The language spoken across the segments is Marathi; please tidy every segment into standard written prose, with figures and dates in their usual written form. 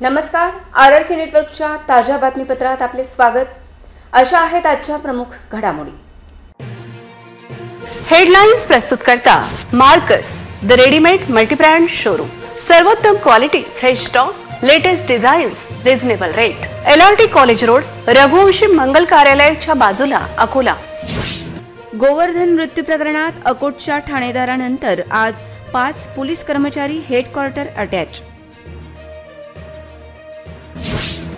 नमस्कार, RRC नेटवर्कच्या ताज्या बातमीपत्रात आपले स्वागत। अशा आहेत आजच्या प्रमुख घडामोडी। हेडलाइन्स प्रस्तुत करता Marcus the readymade multibrand showroom. सर्वोत्तम quality, fresh stock, latest designs, reasonable rate. LRT college road, Raghuvanshi Mangal कार्यालयाच्या बाजूला, अकोला। गोवर्धन मृत्यू प्रकरणात अकोटच्या ठाणेदारानंतर आज 5 पोलीस कर्मचारी हेडक्वार्टर अटॅच।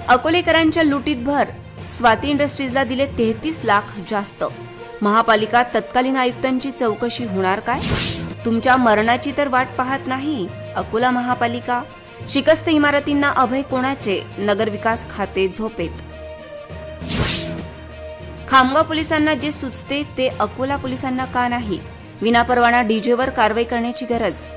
अकोलेकरांच्या लुटीत भर, स्वाती इंडस्ट्रीजला दिले 33 लाख जास्त। महापालिका तत्कालीन आयुक्तांची चौकशी होणार काय? तुमच्या मरणाची तर वाट पाहत नाही अकोला महापालिका। शिकस्त इमारतींना अभय कोणाचे? नगरविकास खाते झोपेत। खामगाव पोलिसांना जे सुचते ते अकोला पोलिसांना का नाही? विनापरवाना डीजेवर कारवाई करण्याची गरज।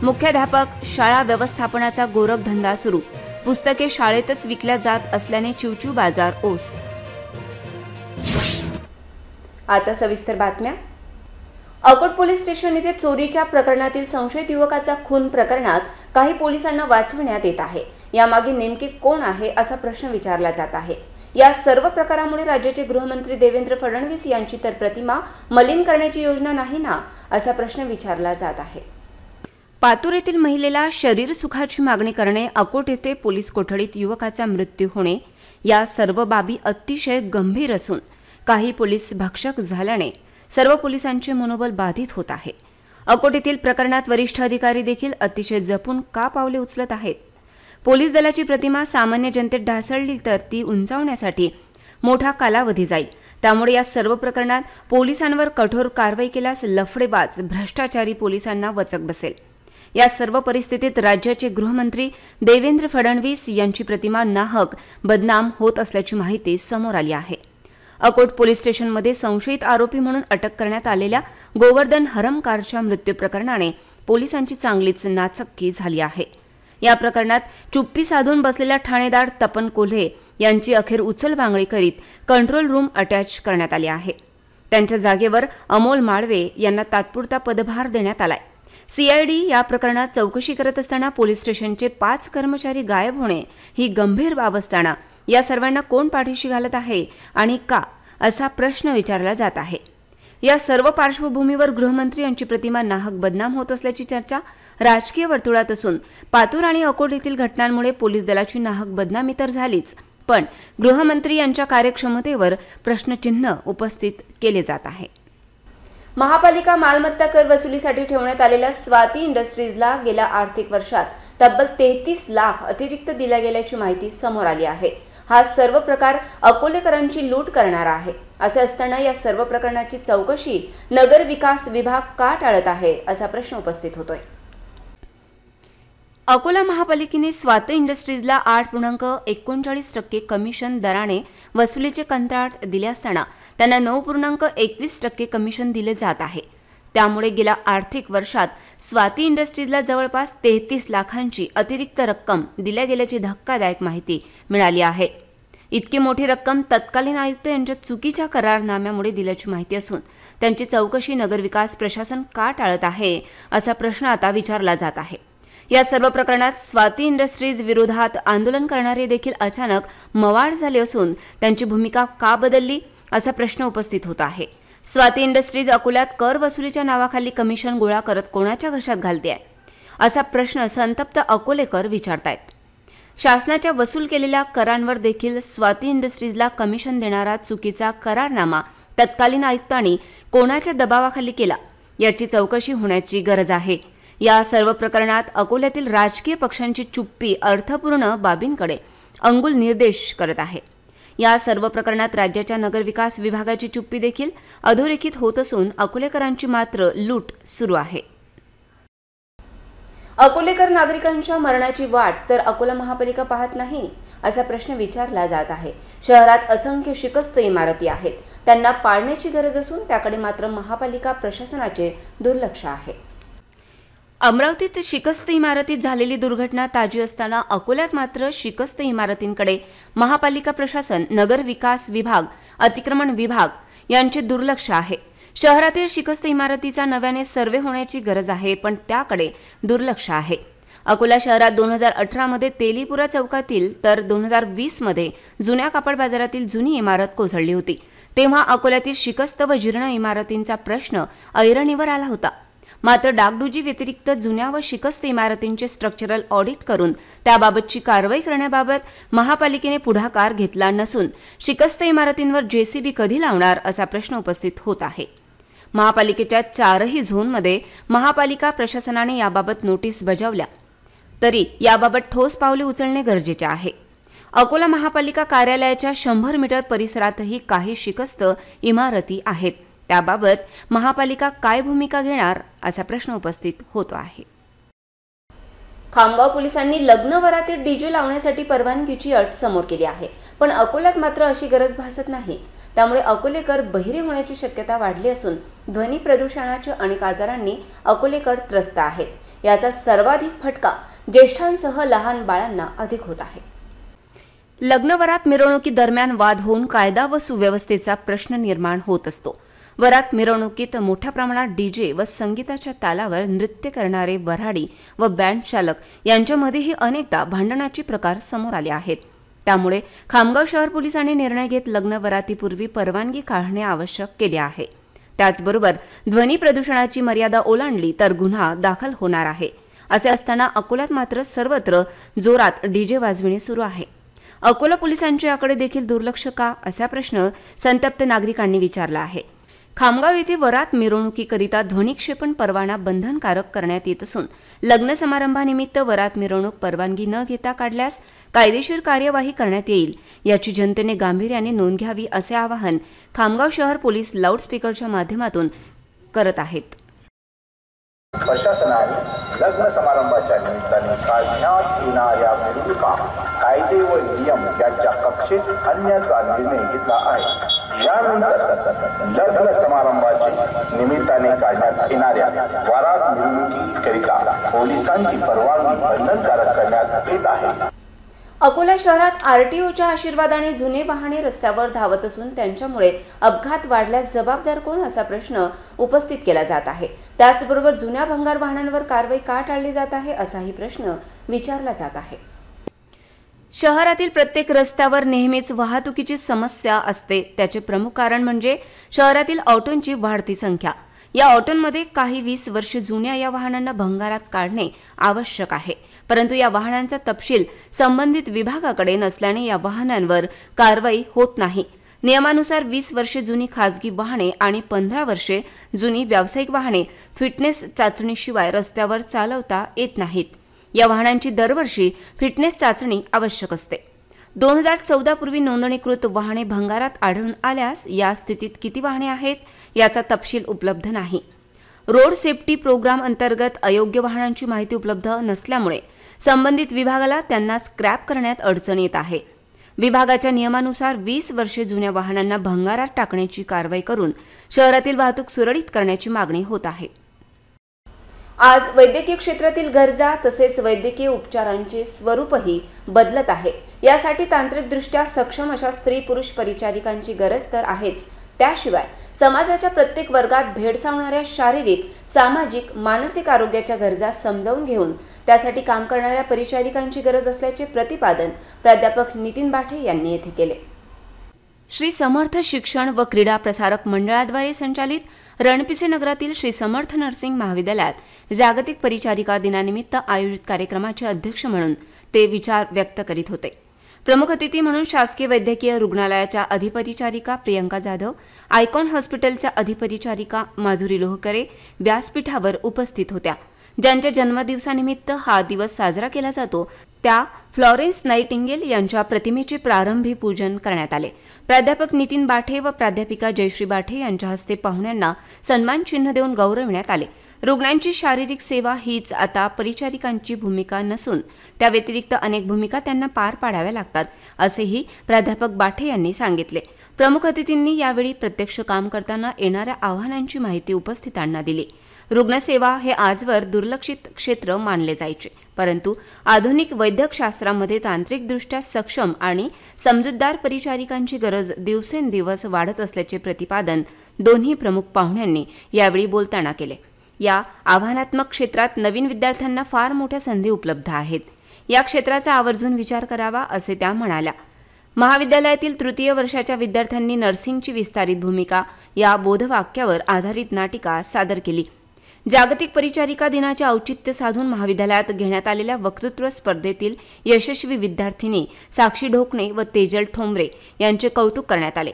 मुख्याध्यापक, शाळा व्यवस्थापनाचा गोरखधंदा सुरू। पुस्तके शाळेतच विकल्या जात असल्याने चिवचिव बाजार ओस। आता सविस्तर बातम्या। अकोट पोलीस स्टेशन येथे चोरीच्या प्रकरणातील संशयित युवकाचा खून प्रकरणात काही पोलिसांना वाचवण्यात येत आहे। यामागे नेमके कोण आहे असा प्रश्न विचारला जात आहे। या सर्व प्रकारामुळे राज्याचे गृहमंत्री देवेंद्र फडणवीस यांची तर प्रतिमा मलिन करण्याची योजना नाही ना, असा प्रश्न विचारला जात आहे। पातूर येथील महिलेला शरीर सुखाची मागणी करणे, अकोट येथे पोलीस कोठडीत युवकाचा मृत्यू होणे या सर्व बाबी अतिशय गंभीर असून काही पोलीस भक्षक झाल्याने सर्व पोलिसांचे मनोबल बाधित होत आहे। अकोट येथील प्रकरणात वरिष्ठ अधिकारी देखील अतिशय जपून का पावले उचलत आहेत? पोलीस दलाची प्रतिमा सामान्य जनतेत ढासळली तर ती उंचावण्यासाठी मोठा कालावधी जाईल। त्यामुळे या सर्व प्रकरणात पोलिसांवर कठोर कारवाई केल्यास लफडेबाज भ्रष्टाचारी पोलिसांना वचक बसेल। या सर्व परिस्थितीत राज्याचे गृहमंत्री देवेंद्र फडणवीस यांची प्रतिमा नाहक बदनाम होत असल्याची माहिती समोर आली आहे। अकोट पोलीस स्टेशनमध्ये संशयित आरोपी म्हणून अटक करण्यात आलेल्या गोवर्धन हरमकारच्या मृत्यू प्रकरणाने पोलिसांची चांगलीच नाचक्की झाली आहे। या प्रकरणात चुप्पी साधून बसलेल्या ठाणेदार तपन कोल्हे यांची अखेर उचलबांगडी करीत कंट्रोल रूम अटॅच करण्यात आली आहे। त्यांच्या जागेवर अमोल माळवे यांना तात्पुरता पदभार देण्यात आलाय। CID या प्रकरणात चौकशी करत असताना पोलीस स्टेशनचे 5 कर्मचारी गायब होणे ही गंभीर बाब असताना या सर्वांना कोण पाठीशी घालत आहे आणि का, असा प्रश्न विचारला जात आहे। या सर्व पार्श्वभूमीवर गृहमंत्री यांची प्रतिमा नाहक बदनाम होत असल्याची चर्चा राजकीय वर्तुळात असून पातूर आणि अकोट येथील घटनांमुळे पोलीस दलाची नाहक बदनामी तर झालीच, पण गृहमंत्री यांच्या कार्यक्षमतेवर प्रश्नचिन्ह उपस्थित केले जात आहे। महापालिका मालमत्ता कर वसुलीसाठी ठेवण्यात आलेल्या स्वाती इंडस्ट्रीजला गेल्या आर्थिक वर्षात तब्बल 33 लाख अतिरिक्त दिल्या गेल्याची माहिती समोर आली आहे। हा सर्व प्रकार अकोलेकरांची लूट करणारा आहे। असे असताना या सर्व प्रकरणाची चौकशी नगर विकास विभाग का टाळत आहे, असा प्रश्न उपस्थित होतोय। अकोला महापालिकेने स्वाती इंडस्ट्रीजला 8.39% कमिशन दराने वसुलीचे कंत्राट दिले असताना त्यांना 9.21% कमिशन दिले जात आहे। त्यामुळे गेल्या आर्थिक वर्षात स्वाती इंडस्ट्रीजला जवळपास 33 लाखांची अतिरिक्त रक्कम दिल्या गेल्याची धक्कादायक माहिती मिळाली आहे। इतकी मोठी रक्कम तत्कालीन आयुक्त यांच्या चुकीच्या करारनाम्यामुळे दिल्याची माहिती असून त्यांची चौकशी नगरविकास प्रशासन का टाळत आहे, असा प्रश्न आता विचारला जात आहे। या सर्व प्रकरणात स्वाती इंडस्ट्रीज विरोधात आंदोलन करणारे देखील अचानक मवाळ झाले असून त्यांची भूमिका का बदलली, असा प्रश्न उपस्थित होत आहे। स्वाती इंडस्ट्रीज अकोल्यात कर वसुलीच्या नावाखाली कमिशन गोळा करत कोणाच्या घशात घालते, असा प्रश्न संतप्त अकोलेकर विचारतायत। शासनाच्या वसूल केलेल्या करांवर देखील स्वाती इंडस्ट्रीजला कमिशन देणारा चुकीचा करारनामा तत्कालीन आयुक्तांनी कोणाच्या दबावाखाली केला, याची चौकशी होण्याची गरज आहे। या सर्व प्रकरणात अकोल्यातील राजकीय पक्षांची चुप्पी अर्थपूर्ण बाबींकडे अंगुल निर्देश करत आहे। या सर्व प्रकरणात राज्याच्या नगरविकास विभागाची चुप्पी देखील अधोरेखित होत असून अकोलेकरांची मात्र लूट सुरू आहे। अकोलेकर नागरिकांच्या मरणाची वाट तर अकोला महापालिका पाहत नाही, असा प्रश्न विचारला जात आहे। शहरात असंख्य शिकस्त इमारती आहेत, त्यांना पाडण्याची गरज असून त्याकडे मात्र महापालिका प्रशासनाचे दुर्लक्ष आहे। अमरावतीत शिकस्त इमारतीत झालेली दुर्घटना ताजी असताना अकोल्यात मात्र शिकस्त इमारतींकडे महापालिका प्रशासन, नगर विकास विभाग, अतिक्रमण विभाग यांचे दुर्लक्ष आहे। शहरातील शिकस्त इमारतीचा नव्याने सर्वे होण्याची गरज आहे, पण त्याकडे दुर्लक्ष आहे। अकोला शहरात 2018 मध्ये तेलीपुरा चौकातील तर 2020 मध्ये जुन्या कापड बाजारातील जुनी इमारत कोसळली होती। तेव्हा अकोल्यातील शिकस्त व जीर्ण इमारतींचा प्रश्न ऐरणीवर आला होता। मात्र डागडुजी व्यतिरिक्त जुन्या व शिकस्त इमारतींचे स्ट्रक्चरल ऑडिट करून त्याबाबतची कारवाई करण्याबाबत महापालिकेने पुढाकार घेतला नसून शिकस्त इमारतींवर जेसीबी कधी लावणार असा प्रश्न उपस्थित होत आहे। महापालिकेच्या 4ही झोनमध्ये महापालिका प्रशासनाने याबाबत नोटीस बजावल्या तरी याबाबत ठोस पावले उचलणे गरजेचे आहे। अकोला महापालिका कार्यालयाच्या 100 मीटर परिसरातही काही शिकस्त इमारती आहेत। त्याबाबत महापालिका काय भूमिका घेणार असा प्रश्न उपस्थित होतो आहे। खामगाव पोलिसांनी लग्न वरातीत डीजे लावण्यासाठी परवानगीची अट समोर केली आहे, पण अकोल्यात मात्र अशी गरज भासत नाही। त्यामुळे अकोलेकर बहिरे होण्याची शक्यता वाढली असून ध्वनी प्रदूषणाच्या अनेक आजारांनी अकोलेकर त्रस्त आहेत। याचा सर्वाधिक फटका ज्येष्ठांसह लहान बाळांना अधिक होत आहे। लग्न वरात मिरवणुकीदरम्यान वाद होऊन कायदा व सुव्यवस्थेचा प्रश्न निर्माण होत असतो। वरात मिरवणुकीत मोठ्या प्रमाणात डीजे व संगीताच्या तालावर नृत्य करणारे वऱ्हाडी व बँड चालक यांच्यामध्येही अनेकदा भांडणाचे प्रकार समोर आले आहेत। त्यामुळे खामगाव शहर पोलिसांनी निर्णय घेत लग्न वरातीपूर्वी परवानगी काढणे आवश्यक केले आहे। त्याचबरोबर ध्वनी प्रदूषणाची मर्यादा ओलांडली तर गुन्हा दाखल होणार आहे। असे असताना अकोल्यात मात्र सर्वत्र जोरात डीजे वाजविणे सुरू आहे। अकोला पोलिसांच्या याकडे देखील दुर्लक्ष का असा प्रश्न संतप्त नागरिकांनी विचारला आहे। खामगाव येथे वरात मिरवणुकीकरिता ध्वनिक्षेपण परवाना बंधनकारक करण्यात येत असून लग्न समारंभानिमित्त वरात मिरवणूक परवानगी न घेता काढल्यास कायदेशीर कार्यवाही करण्यात येईल, याची जनतेने गांभीर्याने नोंद घ्यावी असे आवाहन खामगाव शहर पोलीस लाऊडस्पीकरच्या माध्यमातून करत आहेत। प्रशासनाने लग्न समारंभाच्या निमित्ताने काढण्यात येणाऱ्या मिरवणुका कायदे व नियम यांच्या कक्षेत आणण्याचा निर्णय घेतला आहे। यानंतर लग्न समारंभाच्या निमित्ताने काढण्यात येणाऱ्या वरात मिरवणुकीकरिता पोलिसांची परवानगी बंधनकारक करण्यात येत आहे। अकोला शहरात आरटीओच्या आशीर्वादाने जुने वाहने रस्त्यावर धावत असून त्यांच्यामुळे अपघात वाढल्यास जबाबदार कोण असा प्रश्न उपस्थित केला जात आहे। त्याचबरोबर जुन्या भंगार वाहनांवर कारवाई का टाळली जात आहे असाही प्रश्न विचारला जात आहे। शहरातील प्रत्येक रस्त्यावर नेहमीच वाहतुकीची समस्या असते। त्याचे प्रमुख कारण म्हणजे शहरातील ऑटोंची वाढती संख्या। या ऑटोंमध्ये काही 20 वर्ष जुन्या या वाहनांना भंगारात काढणे आवश्यक आहे, परंतु या वाहनांचा तपशील संबंधित विभागाकडे नसल्याने या वाहनांवर कारवाई होत नाही। नियमानुसार 20 वर्षे जुनी खासगी वाहने आणि 15 वर्षे जुनी व्यावसायिक वाहने फिटनेस चाचणीशिवाय रस्त्यावर चालवता येत नाहीत। या वाहनांची दरवर्षी फिटनेस चाचणी आवश्यक असते। 2014 पूर्वी नोंदणीकृत वाहने भंगारात आढळून आल्यास या स्थितीत किती वाहने आहेत याचा तपशील उपलब्ध नाही। रोड सेफ्टी प्रोग्राम अंतर्गत अयोग्य वाहनांची माहिती उपलब्ध नसल्यामुळे संबंधित विभागाला त्यांना स्क्रॅप करण्यात अडचण येत आहे। विभागाच्या नियमानुसार 20 वर्षे जुन्या वाहनांना भंगारात टाकण्याची कारवाई करून शहरातील वाहतूक सुरळीत करण्याची मागणी होत आहे। आज वैद्यकीय क्षेत्रातील गरजा तसेच वैद्यकीय उपचारांचे स्वरूपही बदलत आहे। यासाठी तांत्रिकदृष्ट्या सक्षम अशा स्त्री पुरुष परिचारिकांची गरज तर आहेच, त्याशिवाय समाजाच्या प्रत्येक वर्गात भेडसावणाऱ्या शारीरिक, सामाजिक, मानसिक आरोग्याच्या गरजा समजावून घेऊन त्यासाठी काम करणाऱ्या परिचारिकांची गरज असल्याचे प्रतिपादन प्राध्यापक नितीन बाठे यांनी येथे केले। श्री समर्थ शिक्षण व क्रीडा प्रसारक मंडळाद्वारे संचालित रणपिसे नगरातील श्री समर्थ नर्सिंग महाविद्यालयात जागतिक परिचारिका दिनानिमित्त आयोजित कार्यक्रमाचे अध्यक्ष म्हणून ते विचार व्यक्त करीत होते। प्रमुख अतिथी म्हणून शासकीय वैद्यकीय रुग्णालयाच्या अधिपरिचारिका प्रियंका जाधव, आयकॉन हॉस्पिटलच्या अधिपरिचारिका माधुरी लोहकरे व्यासपीठावर उपस्थित होत्या। ज्यांच्या जन्मदिवसानिमित्त हा दिवस साजरा केला जातो त्या फ्लॉरेन्स नाइटिंगेल यांच्या प्रतिमेचे प्रारंभी पूजन करण्यात आले। प्राध्यापक नितीन बाठे व प्राध्यापिका जयश्री बाठे यांच्या हस्ते पाहुण्यांना सन्मान चिन्ह देऊन गौरविण्यात आले। रुग्णांची शारीरिक सेवा हीच आता परिचारिकांची भूमिका नसून त्या व्यतिरिक्त अनेक भूमिका त्यांना पार पाडाव्या लागतात, असेही प्राध्यापक बाठे यांनी सांगितले। प्रमुख अतिथींनी यावेळी प्रत्यक्ष काम करताना येणाऱ्या आव्हानांची माहिती उपस्थितांना दिली। रुग्णसेवा हे आजवर दुर्लक्षित क्षेत्र मानले जायचे, परंतु आधुनिक वैद्यकशास्त्रामध्ये तांत्रिकदृष्ट्या सक्षम आणि समजूतदार परिचारिकांची गरज दिवसेंदिवस वाढत असल्याचे प्रतिपादन दोन्ही प्रमुख पाहुण्यांनी यावेळी बोलताना केले। या आव्हानात्मक क्षेत्रात नवीन विद्यार्थ्यांना फार मोठ्या संधी उपलब्ध आहेत. या क्षेत्राचा आवर्जून विचार करावा असे त्या म्हणाल्या. महाविद्यालयातील तृतीय वर्षाच्या विद्यार्थ्यांनी नर्सिंगची विस्तारित भूमिका या बोधवाक्यावर आधारित नाटिका सादर केली. जागतिक परिचारिका दिनाचे औचित्य साधून महाविद्यालयात घेण्यात आलेल्या वक्तृत्व स्पर्धेतील यशस्वी विद्यार्थिनी साक्षी ढोकणे व तेजल ठोंबरे यांचे कौतुक करण्यात आले.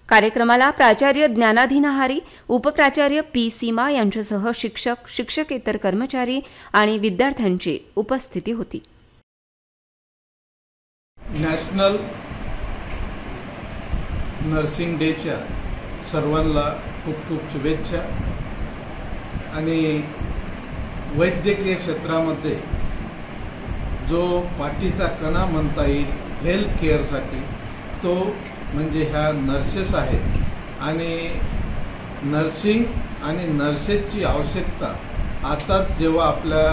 कार्यक्रमाला प्राचार्य ज्ञानाधी नहारी, उपप्राचार्य पी सीमा यांच्यासह शिक्षक, शिक्षकेतर कर्मचारी आणि विद्यार्थ्यांची उपस्थिती होती. नॅशनल नर्सिंग डेच्या सर्वांना खूप खूप शुभेच्छा. आणि वैद्यकीय क्षेत्रामध्ये जो पाठीचा कणा म्हणता येईल हेल्थ केअरसाठी तो म्हणजे ह्या नर्सेस आहेत. आणि नर्सिंग आणि नर्सेसची आवश्यकता आता जेव्हा आपल्या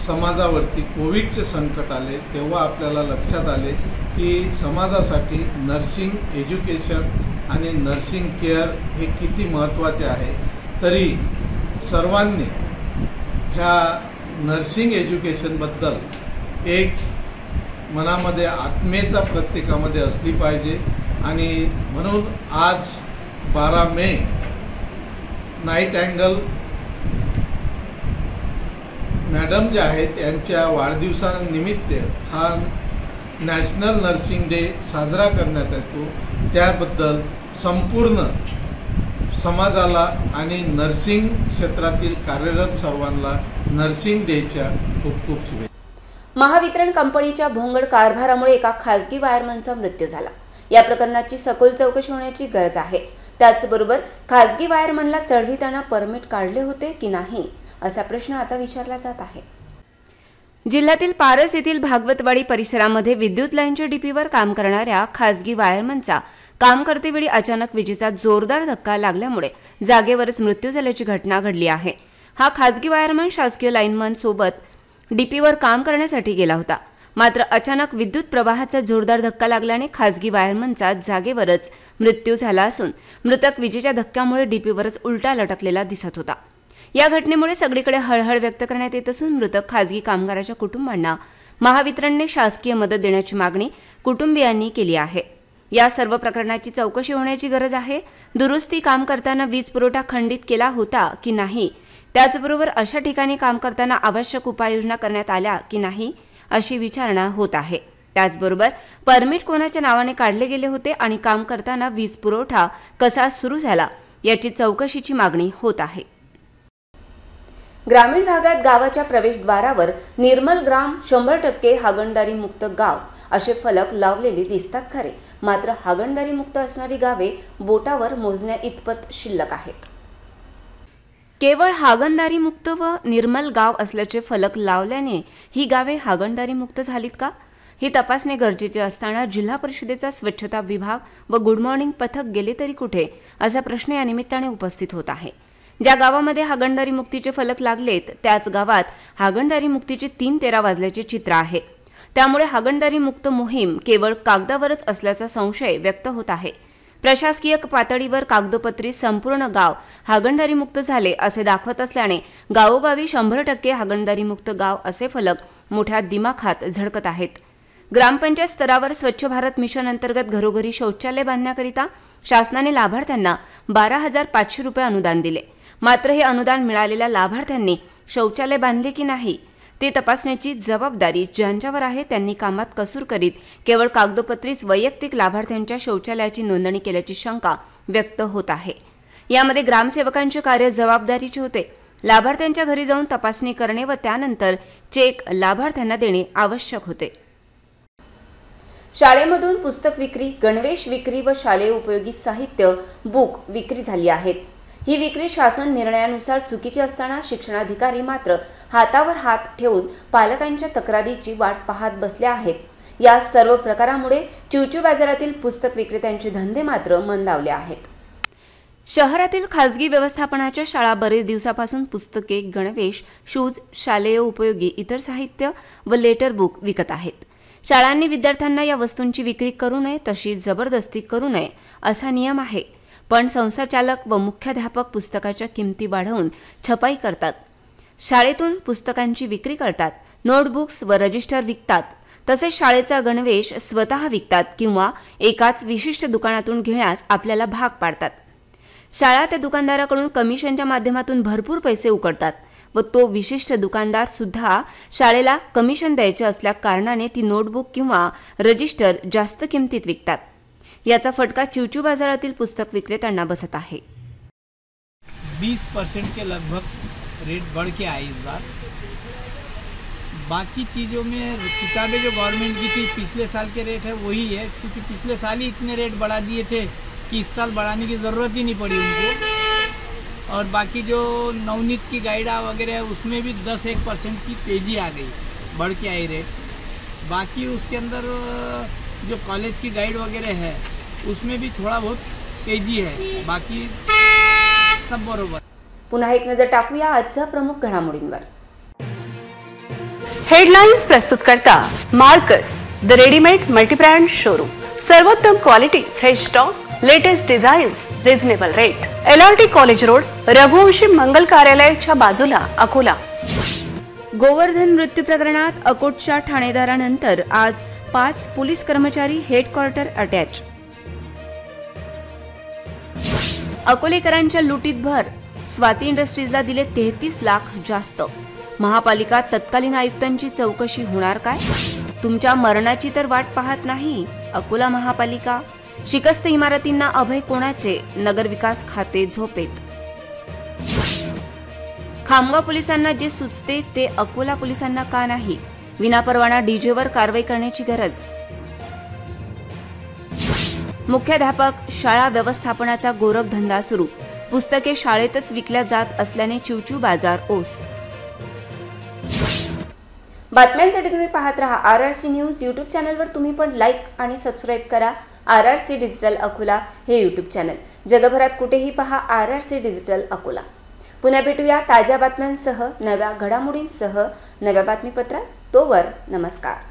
समाजावरती कोविडचे संकट आले तेव्हा आपल्याला लक्षात आले की समाजासाठी नर्सिंग एज्युकेशन आणि नर्सिंग केअर हे किती महत्त्वाचे आहे. तरी सर्वांनी ह्या नर्सिंग एज्युकेशनबद्दल एक मनामध्ये आत्मीयता प्रत्येकामध्ये असली पाहिजे. आणि म्हणून आज 12 मे नाईट अँगल मॅडम जे आहेत यांच्या वाढदिवसानिमित्त हा नॅशनल नर्सिंग डे साजरा करण्यात येतो. त्याबद्दल संपूर्ण समाजाला आणि नर्सिंग क्षेत्रातील कार्यरत सर्वांना नर्सिंग डेच्या खूप खूप शुभेच्छा. महावितरण कंपनीच्या भोंगड कारभारामुळे एका खासगी वायरमनचा मृत्यू झाला. या प्रकरणाची सखोल चौकशी होण्याची गरज आहे. त्याचबरोबर खासगी वायरमनला चढविताना परमिट काढले होते की नाही असा प्रश्न आता विचारला जात आहे. जिल्ह्यातील पारस येथील भागवतवाडी परिसरामध्ये विद्युत लाईनच्या डीपीवर काम करणाऱ्या खासगी वायरमनचा काम करतेवेळी अचानक विजेचा जोरदार धक्का लागल्यामुळे जागेवरच मृत्यू झाल्याची घटना घडली आहे. हा खासगी वायरमन शासकीय लाईनमन सोबत डीपीवर काम करण्यासाठी गेला होता. मात्र अचानक विद्युत प्रवाहाचा जोरदार धक्का लागल्याने खासगी वायरमनचा जागेवरच मृत्यू झाला असून मृतक विजेच्या धक्क्यामुळे डीपीवरच उलटा लटकलेला दिसत होता. या घटनेमुळे सगळीकडे हळहळ व्यक्त करण्यात येत असून मृतक खासगी कामगाराच्या कुटुंबांना महावितरणने शासकीय मदत देण्याची मागणी कुटुंबियांनी केली आहे. या सर्व प्रकरणाची चौकशी होण्याची गरज आहे. दुरुस्ती काम करताना वीज पुरवठा खंडित केला होता की नाही, त्याचबरोबर अशा ठिकाणी काम करताना आवश्यक उपाययोजना करण्यात आल्या की नाही अशी विचारणा होत आहे. त्याचबरोबर परमिट कोणाच्या नावाने काढले गेले होते आणि काम करताना वीज पुरवठा कसा सुरू झाला याची चौकशीची मागणी होत आहे. ग्रामीण भागात गावाच्या प्रवेशद्वारावर निर्मल ग्राम 100% हागणदारी मुक्त गाव असे फलक लावलेले दिसतात खरे, मात्र हागणदारी मुक्त असणारी गावे बोटावर मोजण्या इतपत शिल्लक आहेत. केवळ हागणदारी मुक्त व निर्मल गाव असल्याचे फलक लावल्याने ही गावे हागणदारी मुक्त झालीत का ही तपासणे गरजेचे असताना जिल्हा परिषदेचा स्वच्छता विभाग व गुड मॉर्निंग पथक गेले तरी कुठे असा प्रश्न या निमित्ताने उपस्थित होत आहे. ज्या गावामध्ये हागणदारी मुक्तीचे फलक लागलेत त्याच गावात हागणदारी मुक्तीचे 3:13 वाजल्याचे चित्र आहे. त्यामुळे हागणदारी मुक्त मोहीम केवळ कागदावरच असल्याचा संशय व्यक्त होत आहे. प्रशासकीय पातळीवर कागदोपत्री संपूर्ण गाव हागणदारी मुक्त झाले असे दाखवत असल्याने गावोगावी 100% हागणदारी मुक्त गाव असे फलक मोठ्या दिमाखात झळकत आहेत. ग्रामपंचायत स्तरावर स्वच्छ भारत मिशन अंतर्गत घरोघरी शौचालय बांधण्याकरिता शासनाने लाभार्थ्यांना 12,500 रुपये अनुदान दिले. मात्र हे अनुदान मिळालेल्या लाभार्थ्यांनी शौचालय बांधले की नाही ते तपासण्याची जबाबदारी ज्यांच्यावर आहे त्यांनी कामात कसूर करीत केवळ कागदोपत्रीच वैयक्तिक लाभार्थ्यांच्या शौचालयाची नोंदणी केल्याची शंका व्यक्त होत आहे. यामध्ये ग्रामसेवकांचे कार्य जबाबदारीचे होते. लाभार्थ्यांच्या घरी जाऊन तपासणी करणे व त्यानंतर चेक लाभार्थ्यांना देणे आवश्यक होते. शाळेमधून पुस्तक विक्री, गणवेश विक्री व शालेय उपयोगी साहित्य बुक विक्री झाली आहेत. ही विक्री शासन निर्णयानुसार चुकीची असताना शिक्षणाधिकारी मात्र हातावर हात ठेवून पालकांच्या तक्रारीची वाट पाहत बसले आहेत. या सर्व प्रकारामुळे चिवचिव बाजारातील पुस्तक विक्रेत्यांचे धंदे मात्र मंदावले आहेत. शहरातील खासगी व्यवस्थापनाच्या शाळा बरेच दिवसापासून पुस्तके, गणवेश, शूज, शालेय उपयोगी इतर साहित्य व लेटर बुक विकत आहेत. शाळांनी विद्यार्थ्यांना या वस्तूंची विक्री करू नये, तशी जबरदस्ती करू नये असा नियम आहे. पण संस्थाचालक व मुख्याध्यापक पुस्तकाच्या किमती वाढवून छपाई करतात. शाळेतून पुस्तकांची विक्री करतात. नोटबुक्स व रजिस्टर विकतात. तसेच शाळेचा गणवेश स्वतः विकतात किंवा एकाच विशिष्ट दुकानातून घेण्यास आपल्याला भाग पाडतात. शाळा त्या दुकानदाराकडून कमिशनच्या माध्यमातून भरपूर पैसे उकळतात व तो विशिष्ट दुकानदार सुद्धा शाळेला कमिशन द्यायचे असल्या कारणाने ती नोटबुक किंवा रजिस्टर जास्त किमतीत विकतात. याचा फटका चिवचू बाजारातील पुस्तक विक्रेत्यांना बसत आहे. 20% के लगभग रेट बढ़ के आए इस बार. बाकी चीज़ों में किताबें जो गवर्नमेंट की थी पिछले साल के रेट है वही है, क्योंकि पिछले साल ही इतने रेट बढ़ा दिए थे कि इस साल बढ़ाने की ज़रूरत ही नहीं पड़ी उनको. और बाकी जो नवनीत की गाइडा वगैरह है उसमें भी 10-1% की तेज़ी आ गई, बढ़ के आई रेट. बाकी उसके अंदर जो कॉलेज की गाइड वगैरह है उसमें भी थोड़ा बहुत तेज़ी है. बाकी सब बरोबर. पुन्हा एक नजर टाकूया आजच्या प्रमुख घडामोडींवर. हेडलाइन्स प्रस्तुत करता Marcus the readymade multibrand showroom. सर्वोत्तम quality, fresh stock, latest designs, reasonable rate. LRT college road, Raghuvanshi Mangal कार्यालयाच्या बाजूला, अकोला. गोवर्धन मृत्यू प्रकरणात अकोटच्या ठाणेदारानंतर आज 5 पोलीस कर्मचारी हेडक्वार्टर अटॅच. अकोलेकरांच्या लुटीत भर, स्वाती इंडस्ट्रीजला दिले 33 लाख जास्त. महापालिका तत्कालीन आयुक्तांची चौकशी होणार काय? तुमच्या मरणाची तर वाट पाहत नाही अकोला महापालिका. शिकस्त इमारतींना अभय कोणाचे? नगरविकास खाते झोपेत. खामगाव पोलिसांना जे सुचते ते अकोला पोलिसांना का नाही? विनापरवाना डीजेवर कारवाई करण्याची गरज. मुख्याध्यापक, शाळा व्यवस्थापनाचा गोरखधंदा सुरू. पुस्तके शाळेतच विकल्या जात असल्याने चिवचू बाजार ओस. बातम्यांसाठी तुम्ही पाहत रहा RRC न्यूज. यूट्यूब चॅनलवर तुम्ही पण लाईक आणि सबस्क्राईब करा RRC डिजिटल अकोला हे यूट्यूब चॅनल. जगभरात कुठेही पहा RRC डिजिटल अकोला. पुन्हा भेटूया ताज्या बातम्यांसह, नव्या घडामोडींसह, नव्या बातमीपत्रात. तोवर नमस्कार.